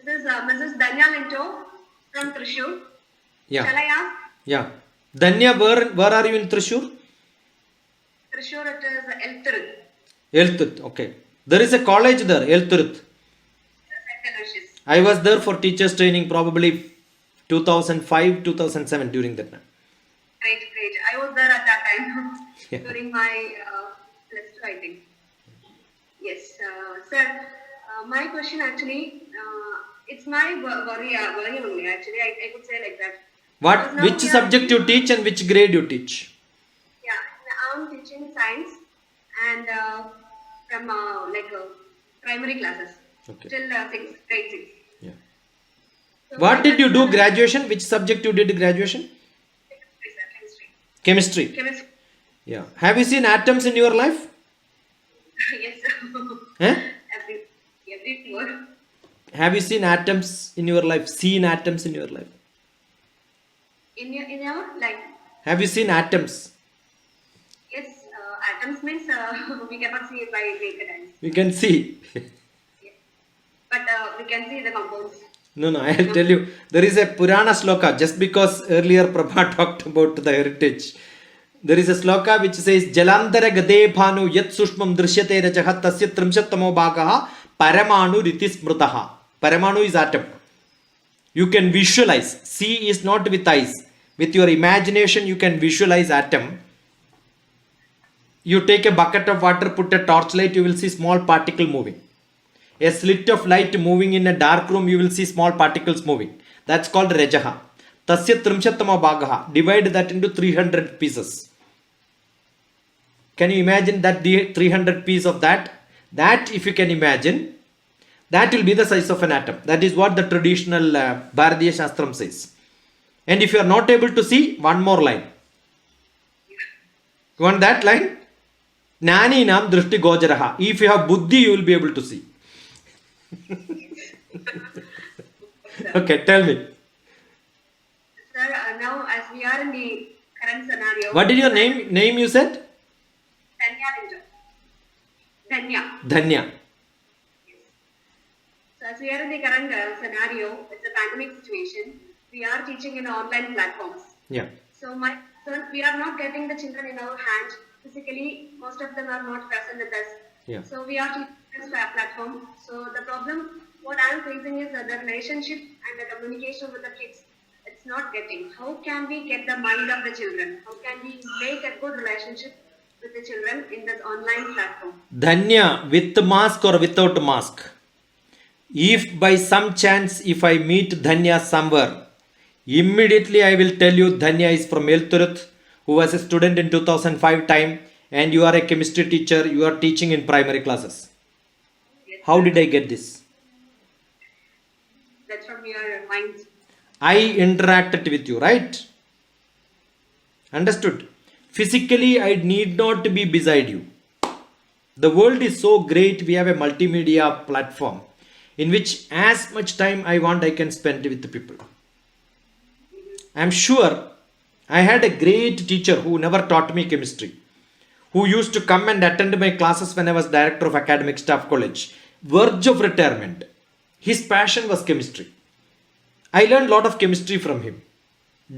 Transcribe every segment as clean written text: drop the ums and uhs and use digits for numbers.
This is Mrs. Danya Minto from Thrissur. Yeah. Shall I ask? Yeah. Danya, where are you in Thrissur? Thrissur, it is Elthurut. Elthurut. Okay. There is a college there, Elthurut. St. Aloysius. I was there for teachers training probably 2005, 2007 during that time. Great, great. I was there at that time Yeah. during my plus two, I think. Yes, sir. My question actually, it's my worry only. Actually, I could say like that. What? Because now Which we are subject you teach and which grade you teach? Yeah, I'm teaching science and from primary classes Okay. till grade 6. Yeah. So What my did you do question is graduation? Which subject you did graduation? chemistry, sir, chemistry. Chemistry. Chemistry. Yeah. Have you seen atoms in your life? Yes, sir. Eh? Every word. Have you seen atoms in your life? Seen atoms in your life? In your life. Have you seen atoms? Yes, atoms means we cannot see it by naked eyes. You can see. Yes. But we can see the compounds. No, I'll tell you. There is a Purana sloka, just because earlier Prabha talked about the heritage. There is a sloka which says, Jalandara gade bhanu yat sushmam drishyate rajaha tasya trimshattamo bhagaha paramanu ritis mrutaha. Paramanu is atom. You can visualize. See is not with eyes. With your imagination, you can visualize atom. You take a bucket of water, put a torchlight, you will see small particle moving. A slit of light moving in a dark room, you will see small particles moving. That's called Rajaha. Tasya trimshattama bhagaha. Divide that into 300 pieces. Can you imagine that the 300 piece of that? That, if you can imagine, that will be the size of an atom. That is what the traditional Bharatiya Shastram says. And if you are not able to see, one more line. You want that line? Nani nam drishti gojaraha. If you have buddhi, you will be able to see. Okay, tell me. Sir, now as we are in the current scenario. What did your name you said? Danya Minto. Danya. Dhanya. So as we are in the current scenario, it's a pandemic situation. We are teaching in online platforms. Yeah. So we are not getting the children in our hand physically. Most of them are not present with us. Yeah. So we are teaching this platform. So the problem, what I am facing is the relationship and the communication with the kids. It's not getting. How can we get the mind of the children? How can we make a good relationship with the children in this online platform? Dhanya, with mask or without mask? If by some chance, if I meet Dhanya somewhere, immediately I will tell you Dhanya is from Elthurut, who was a student in 2005 time, and you are a chemistry teacher, you are teaching in primary classes. Yes, How did I get this? that's from your mind. I interacted with you, right? Understood? Physically, I need not be beside you. The world is so great, we have a multimedia platform in which as much time I want, I can spend with the people. I'm sure I had a great teacher who never taught me chemistry, who used to come and attend my classes when I was director of academic staff college, verge of retirement. His passion was chemistry. I learned a lot of chemistry from him.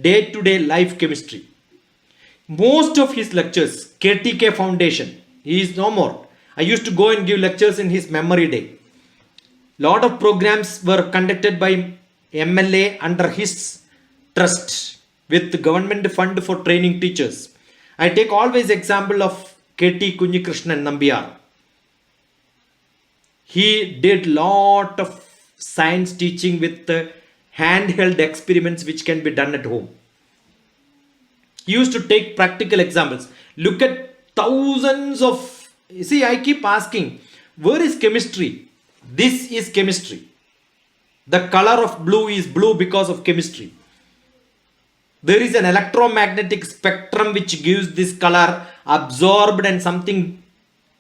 Day to day life chemistry. Most of his lectures, KTK Foundation, he is no more. I used to go and give lectures in his memory day. Lot of programs were conducted by MLA under his trust with government fund for training teachers. I take always example of KT Kunyikrishnan Nambiar. He did lot of science teaching with handheld experiments which can be done at home. He used to take practical examples. Look at thousands of... See, I keep asking, where is chemistry? This is chemistry. The color of blue is blue because of chemistry. There is an electromagnetic spectrum which gives this color absorbed and something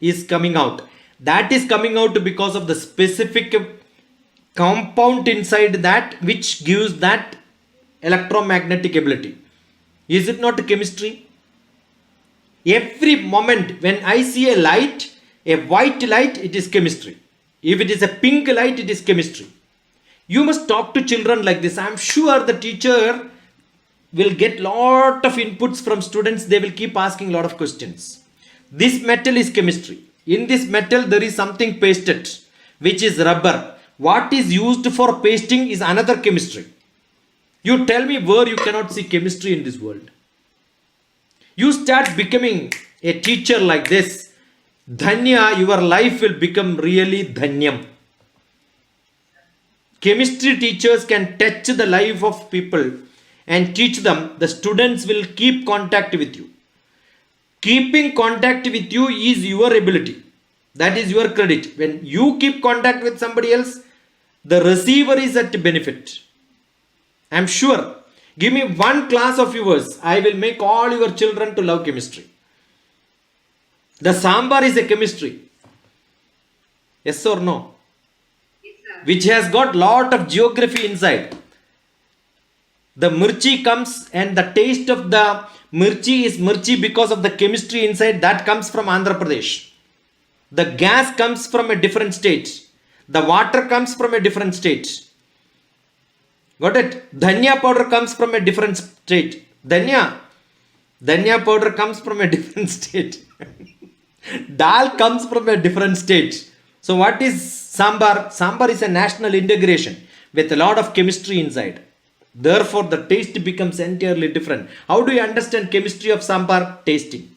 is coming out. That is coming out because of the specific compound inside that which gives that electromagnetic ability. Is it not chemistry? Every moment when I see a light, a white light, it is chemistry. If it is a pink light, it is chemistry. You must talk to children like this. I am sure the teacher will get lot of inputs from students. They will keep asking lot of questions. This metal is chemistry. In this metal there is something pasted, which is rubber. What is used for pasting is another chemistry. You tell me where you cannot see chemistry in this world. You start becoming a teacher like this, Dhanya, your life will become really Dhanyam. Chemistry teachers can touch the life of people and teach them. The students will keep contact with you. Keeping contact with you is your ability. That is your credit. When you keep contact with somebody else, the receiver is at benefit. I am sure. Give me one class of yours. I will make all your children to love chemistry. The sambar is a chemistry. Yes or no? Yes, sir. Which has got lot of geography inside. The mirchi comes and the taste of the mirchi is mirchi because of the chemistry inside that comes from Andhra Pradesh. The gas comes from a different state. The water comes from a different state. Got it? Dhanya powder comes from a different state. Dhanya powder comes from a different state. Dal comes from a different state. So what is sambar? Sambar is a national integration with a lot of chemistry inside. Therefore the taste becomes entirely different. How do you understand chemistry of sambar? Tasting.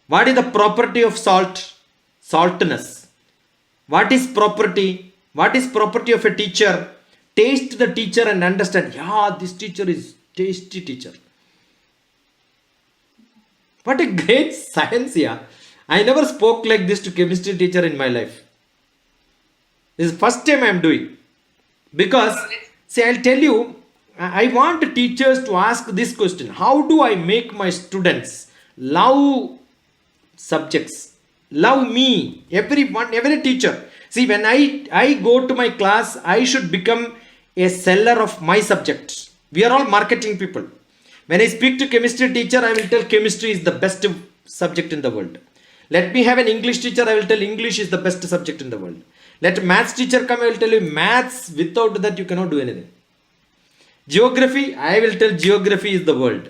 What is the property of salt? Saltness. What is property? What is property of a teacher? Taste the teacher and understand, yeah, this teacher is tasty teacher. What a great science, yeah. I never spoke like this to chemistry teacher in my life. This is the first time I am doing. Because, see, I'll tell you, I want teachers to ask this question. How do I make my students love subjects? Love me. Every teacher. See, when I go to my class, I should become a seller of my subjects. We are all marketing people. When I speak to chemistry teacher, I will tell chemistry is the best subject in the world. Let me have an English teacher, I will tell English is the best subject in the world. Let maths teacher come, I will tell you maths, without that you cannot do anything. Geography, I will tell geography is the world.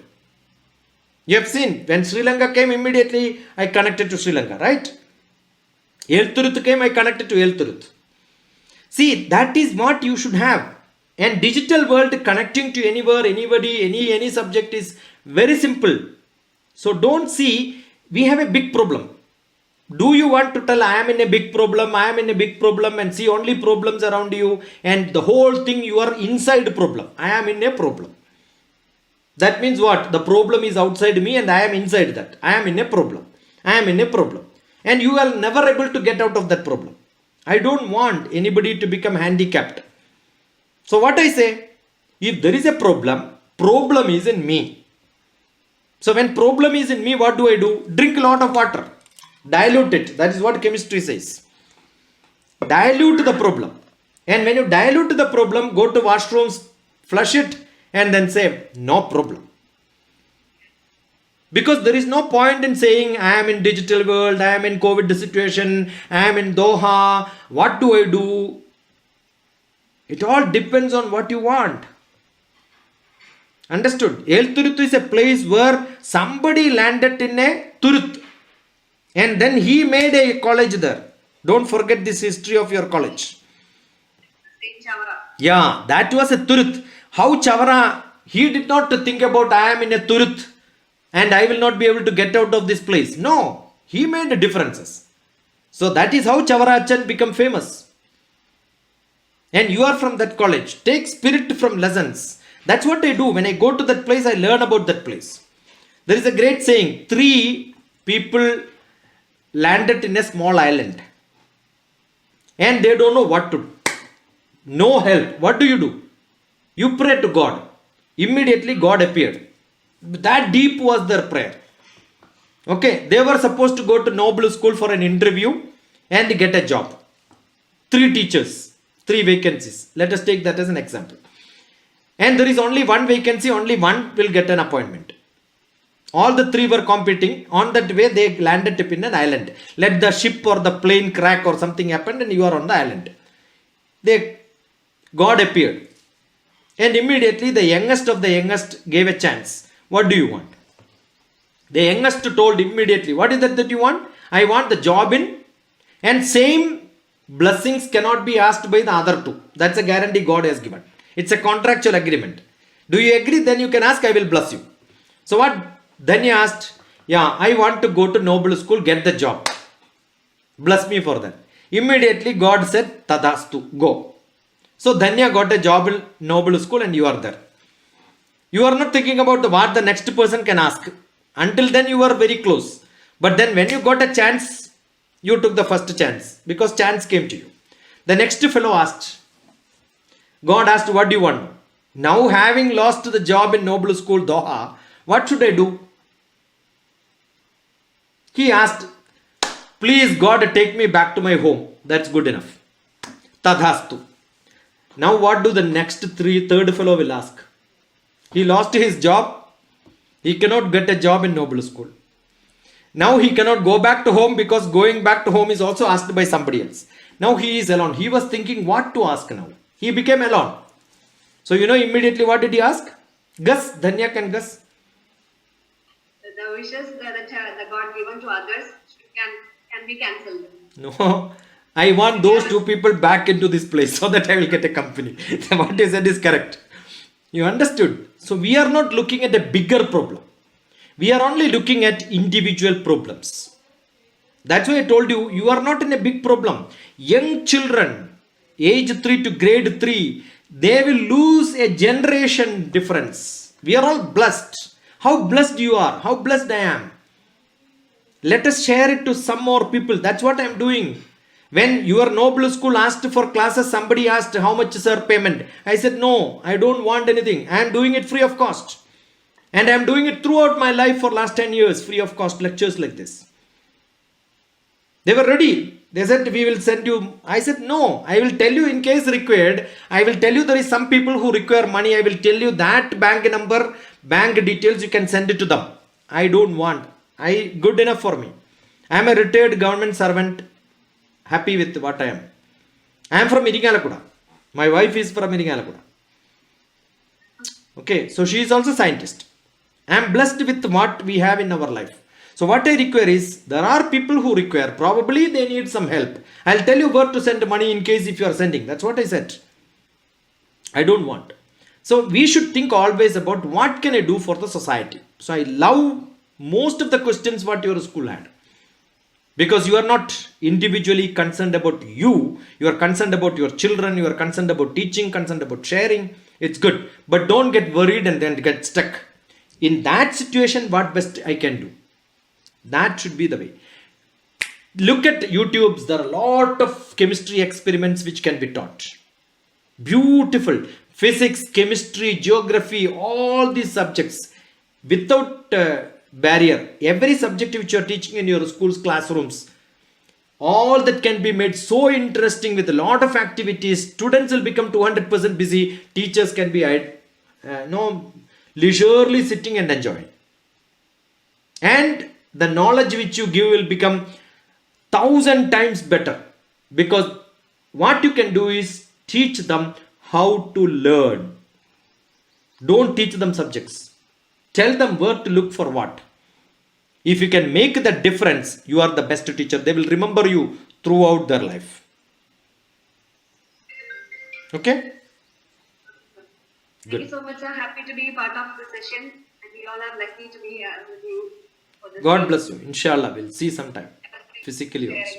You have seen, when Sri Lanka came, immediately I connected to Sri Lanka, right? Elturuth came, I connected to Elturuth. See, that is what you should have. And digital world connecting to anywhere, anybody, any subject is very simple. So don't see, we have a big problem. Do you want to tell I am in a big problem, and see only problems around you and the whole thing you are inside problem. I am in a problem. That means what? The problem is outside me and I am inside that. I am in a problem. And you are never able to get out of that problem. I don't want anybody to become handicapped. So what I say, if there is a problem is in me. So when problem is in me, what do? Drink a lot of water. Dilute it. That is what chemistry says. Dilute the problem. And when you dilute the problem, go to washrooms, flush it, and then say, no problem. Because there is no point in saying, I am in digital world, I am in COVID situation, I am in Doha, what do? It all depends on what you want. Understood? Elturuth is a place where somebody landed in a Turuth. And then he made a college there. Don't forget this history of your college. Saint Chavara. Yeah, that was a Turuth. How Chavara, he did not think about I am in a Turuth and I will not be able to get out of this place. No, he made differences. So that is how Chavara Achan become famous. And you are from that college. Take spirit from lessons. That's what I do. When I go to that place, I learn about that place. There is a great saying. 3 people landed in a small island. And they don't know what to do. No help. What do? You pray to God. Immediately God appeared. That deep was their prayer. Okay. They were supposed to go to Noble School for an interview and get a job. 3 teachers. 3 vacancies. Let us take that as an example. And there is only 1 vacancy, only 1 will get an appointment. All the 3 were competing. On that way, they landed up in an island. Let the ship or the plane crack or something happen and you are on the island. They God appeared. And immediately the youngest of the youngest gave a chance. What do you want? The youngest told immediately, what is that you want? I want the job in, and same blessings cannot be asked by the other two. That's a guarantee God has given. It's a contractual agreement. Do you agree? Then you can ask, I will bless you. So what? Then he asked, yeah, I want to go to noble school, get the job. Bless me for that. Immediately God said, Tadastu, go. So Dhanya got a job in noble school and you are there. You are not thinking about what the next person can ask. Until then you were very close. But then when you got a chance, you took the first chance because chance came to you. The next fellow asked, God asked, what do you want? Now having lost the job in noble school Doha, what should I do? He asked, please God take me back to my home. That's good enough. Tadhastu. Now what do the next third fellow will ask? He lost his job. He cannot get a job in noble school. Now he cannot go back to home because going back to home is also asked by somebody else. Now he is alone. He was thinking what to ask now. He became alone. So you know immediately what did he ask? Guess. Dhanya can guess. The wishes that the God given to others can be cancelled. No. I want those two people back into this place so that I will get a company. What he said is correct. You understood? So we are not looking at a bigger problem. We are only looking at individual problems. That's why I told you, you are not in a big problem. Young children, age 3 to grade 3, they will lose a generation difference. We are all blessed. How blessed you are. How blessed I am. Let us share it to some more people. That's what I am doing. When your noble school asked for classes, somebody asked how much sir payment. I said no, I don't want anything. I am doing it free of cost. And I am doing it throughout my life for last 10 years, free of cost lectures like this. They were ready. They said we will send you. I said no, I will tell you in case required. I will tell you there is some people who require money. I will tell you that bank number, bank details, you can send it to them. I don't want. Good enough for me. I am a retired government servant. Happy with what I am. I am from Iringalakuda. My wife is from Iringalakuda. Okay, so she is also scientist. I am blessed with what we have in our life. So what I require is, there are people who require, probably they need some help. I'll tell you where to send money in case if you are sending. That's what I said. I don't want. So we should think always about what can I do for the society. So I love most of the questions what your school had. Because you are not individually concerned about you. You are concerned about your children. You are concerned about teaching, concerned about sharing. It's good. But don't get worried and then get stuck. In that situation, what best I can do? That should be the way. Look at YouTubes. There are a lot of chemistry experiments which can be taught. Beautiful. Physics, chemistry, geography, all these subjects. Without barrier. Every subject which you are teaching in your school's classrooms, all that can be made so interesting with a lot of activities. Students will become 200% busy. Teachers can be leisurely sitting and enjoying. And the knowledge which you give will become 1,000 times better. Because what you can do is teach them how to learn. Don't teach them subjects. Tell them where to look for what. If you can make the difference, you are the best teacher. They will remember you throughout their life. Okay? Thank you so much, sir. Happy to be part of the session. And we all are lucky to be here with you for this. God bless you. Inshallah, we'll see sometime. Physically also.